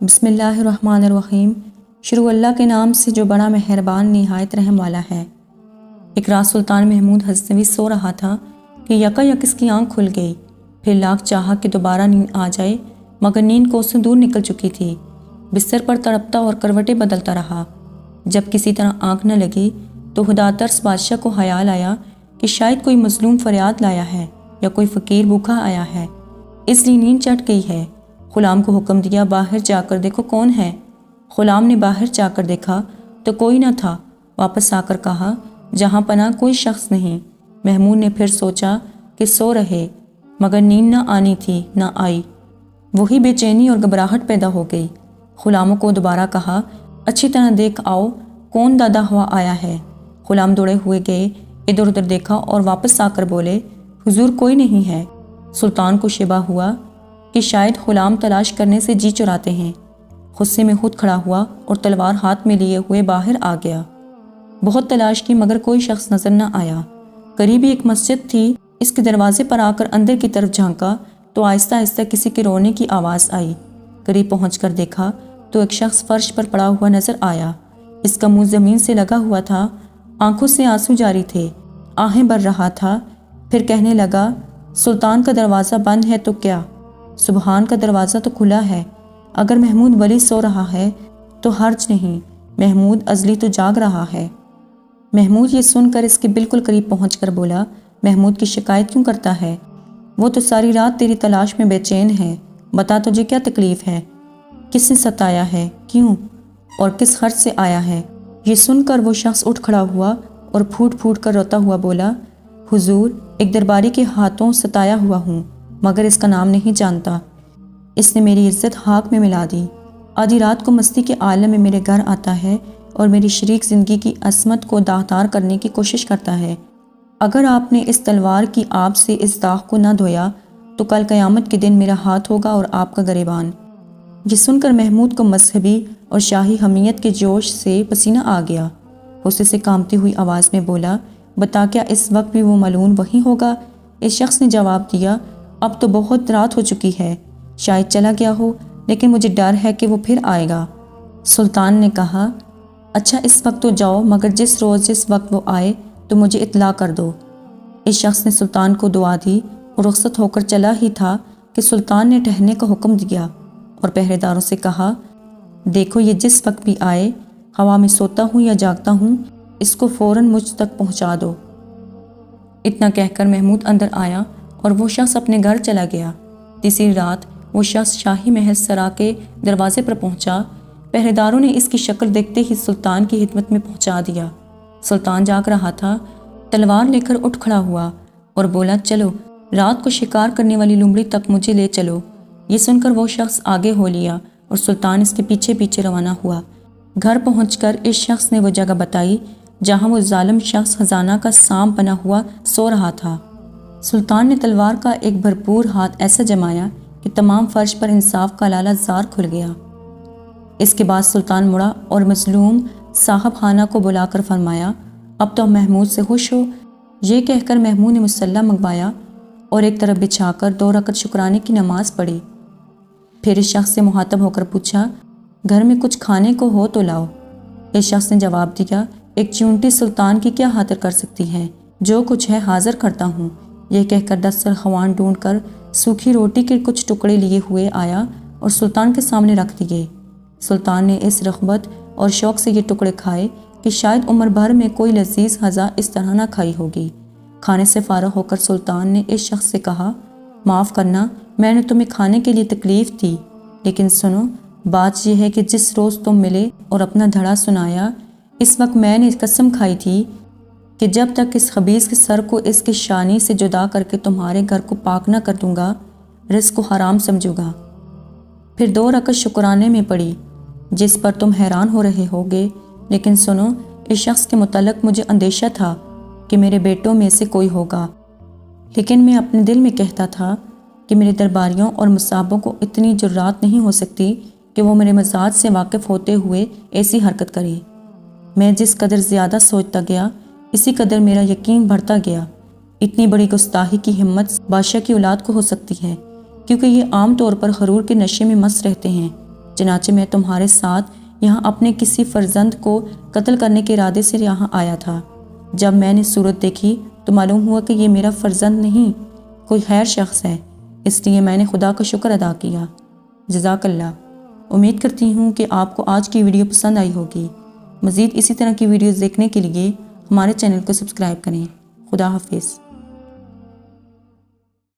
بسم اللہ الرحمن الرحیم۔ شروع اللہ کے نام سے جو بڑا مہربان نہایت رحم والا ہے۔ ایک رات سلطان محمود غزنوی سو رہا تھا کہ یکایک اس کی آنکھ کھل گئی۔ پھر لاکھ چاہا کہ دوبارہ نیند آ جائے، مگر نیند کوسوں دور نکل چکی تھی۔ بستر پر تڑپتا اور کروٹیں بدلتا رہا۔ جب کسی طرح آنکھ نہ لگی تو خدا ترس بادشاہ کو خیال آیا کہ شاید کوئی مظلوم فریاد لایا ہے یا کوئی فقیر بھوکا آیا ہے، اس لیے نیند چٹ گئی ہے۔ غلام کو حکم دیا، باہر جا کر دیکھو کون ہے۔ غلام نے باہر جا کر دیکھا تو کوئی نہ تھا۔ واپس آ کر کہا، جہاں پناہ کوئی شخص نہیں۔ محمود نے پھر سوچا کہ سو رہے، مگر نیند نہ آنی تھی، نہ آئی۔ وہی بے چینی اور گھبراہٹ پیدا ہو گئی۔ غلاموں کو دوبارہ کہا، اچھی طرح دیکھ آؤ کون دادا ہوا آیا ہے۔ غلام دوڑے ہوئے گئے، ادھر ادھر دیکھا اور واپس آ کر بولے، حضور کوئی نہیں ہے۔ سلطان کو شبہ ہوا کہ شاید غلام تلاش کرنے سے جی چراتے ہیں۔ غصے میں خود کھڑا ہوا اور تلوار ہاتھ میں لیے ہوئے باہر آ گیا۔ بہت تلاش کی مگر کوئی شخص نظر نہ آیا۔ قریب ہی ایک مسجد تھی، اس کے دروازے پر آ کر اندر کی طرف جھانکا تو آہستہ آہستہ کسی کے رونے کی آواز آئی۔ قریب پہنچ کر دیکھا تو ایک شخص فرش پر پڑا ہوا نظر آیا۔ اس کا منہ زمین سے لگا ہوا تھا، آنکھوں سے آنسو جاری تھے، آہیں بھر رہا تھا۔ پھر کہنے لگا، سلطان کا دروازہ بند ہے تو کیا، سبحان کا دروازہ تو کھلا ہے۔ اگر محمود ولی سو رہا ہے تو حرج نہیں، محمود ازلی تو جاگ رہا ہے۔ محمود یہ سن کر اس کے بالکل قریب پہنچ کر بولا، محمود کی شکایت کیوں کرتا ہے؟ وہ تو ساری رات تیری تلاش میں بے چین ہے، بتا تجھے کیا تکلیف ہے، کس نے ستایا ہے، کیوں اور کس خرچ سے آیا ہے؟ یہ سن کر وہ شخص اٹھ کھڑا ہوا اور پھوٹ پھوٹ کر روتا ہوا بولا، حضور ایک درباری کے ہاتھوں ستایا ہوا ہوں، مگر اس کا نام نہیں جانتا۔ اس نے میری عزت خاک میں ملا دی۔ آدھی رات کو مستی کے عالم میں میرے گھر آتا ہے اور میری شریک زندگی کی عصمت کو داغدار کرنے کی کوشش کرتا ہے۔ اگر آپ نے اس تلوار کی آب سے اس داغ کو نہ دھویا تو کل قیامت کے دن میرا ہاتھ ہوگا اور آپ کا گریبان۔ یہ سن کر محمود کو مذہبی اور شاہی حمیت کے جوش سے پسینہ آ گیا۔ غصے سے کانپتی ہوئی آواز میں بولا، بتا کیا اس وقت بھی وہ ملعون وہیں ہوگا؟ اس شخص نے جواب دیا، اب تو بہت رات ہو چکی ہے، شاید چلا گیا ہو، لیکن مجھے ڈر ہے کہ وہ پھر آئے گا۔ سلطان نے کہا، اچھا اس وقت تو جاؤ، مگر جس روز جس وقت وہ آئے تو مجھے اطلاع کر دو۔ اس شخص نے سلطان کو دعا دی اور رخصت ہو کر چلا ہی تھا کہ سلطان نے ٹہلنے کا حکم دیا اور پہرے داروں سے کہا، دیکھو یہ جس وقت بھی آئے، ہوا میں سوتا ہوں یا جاگتا ہوں، اس کو فوراً مجھ تک پہنچا دو۔ اتنا کہہ کر محمود اندر آیا اور وہ شخص اپنے گھر چلا گیا۔ تیسری رات وہ شخص شاہی محل سرا کے دروازے پر پہنچا۔ پہرے داروں نے اس کی شکل دیکھتے ہی سلطان کی خدمت میں پہنچا دیا۔ سلطان جاگ رہا تھا، تلوار لے کر اٹھ کھڑا ہوا اور بولا، چلو رات کو شکار کرنے والی لومڑی تک مجھے لے چلو۔ یہ سن کر وہ شخص آگے ہو لیا اور سلطان اس کے پیچھے پیچھے روانہ ہوا۔ گھر پہنچ کر اس شخص نے وہ جگہ بتائی جہاں وہ ظالم شخص خزانہ کا سانپ بنا ہوا سو رہا تھا۔ سلطان نے تلوار کا ایک بھرپور ہاتھ ایسا جمایا کہ تمام فرش پر انصاف کا لالہ زار کھل گیا۔ اس کے بعد سلطان مڑا اور مظلوم صاحب خانہ کو بلا کر فرمایا، اب تو محمود سے خوش ہو۔ یہ کہہ کر محمود نے مصلی منگوایا اور ایک طرف بچھا کر 2 رکعت شکرانے کی نماز پڑھی۔ پھر اس شخص سے مخاطب ہو کر پوچھا، گھر میں کچھ کھانے کو ہو تو لاؤ۔ اس شخص نے جواب دیا، ایک چونٹی سلطان کی کیا خاطر کر سکتی ہے، جو کچھ ہے حاضر کرتا ہوں۔ یہ کہہ کر دسترخوان ڈھونڈ کر سوکھی روٹی کے کچھ ٹکڑے لیے ہوئے آیا اور سلطان کے سامنے رکھ دیے۔ سلطان نے اس رغبت اور شوق سے یہ ٹکڑے کھائے کہ شاید عمر بھر میں کوئی لذیذ غذا اس طرح نہ کھائی ہوگی۔ کھانے سے فارغ ہو کر سلطان نے اس شخص سے کہا، معاف کرنا، میں نے تمہیں کھانے کے لیے تکلیف دی، لیکن سنو، بات یہ ہے کہ جس روز تم ملے اور اپنا دھڑا سنایا، اس وقت میں نے قسم کھائی تھی کہ جب تک اس خبیث کے سر کو اس کے شانی سے جدا کر کے تمہارے گھر کو پاک نہ کر دوں گا، رزق کو حرام سمجھوں گا۔ پھر 2 رکعت شکرانے میں پڑی، جس پر تم حیران ہو رہے ہوگے، لیکن سنو، اس شخص کے متعلق مجھے اندیشہ تھا کہ میرے بیٹوں میں سے کوئی ہوگا، لیکن میں اپنے دل میں کہتا تھا کہ میرے درباریوں اور مصابوں کو اتنی جرات نہیں ہو سکتی کہ وہ میرے مزاج سے واقف ہوتے ہوئے ایسی حرکت کرے۔ میں جس قدر زیادہ سوچتا گیا، اسی قدر میرا یقین بڑھتا گیا۔ اتنی بڑی گستاخی کی ہمت بادشاہ کی اولاد کو ہو سکتی ہے، کیونکہ یہ عام طور پر غرور کے نشے میں مست رہتے ہیں۔ چنانچہ میں تمہارے ساتھ یہاں اپنے کسی فرزند کو قتل کرنے کے ارادے سے یہاں آیا تھا۔ جب میں نے صورت دیکھی تو معلوم ہوا کہ یہ میرا فرزند نہیں، کوئی غیر شخص ہے، اس لیے میں نے خدا کا شکر ادا کیا۔ جزاک اللہ۔ امید کرتی ہوں کہ آپ کو آج کی ویڈیو پسند آئی ہوگی۔ مزید اسی طرح کی ویڈیوز دیکھنے کے لیے ہمارے چینل کو سبسکرائب کریں۔ خدا حافظ۔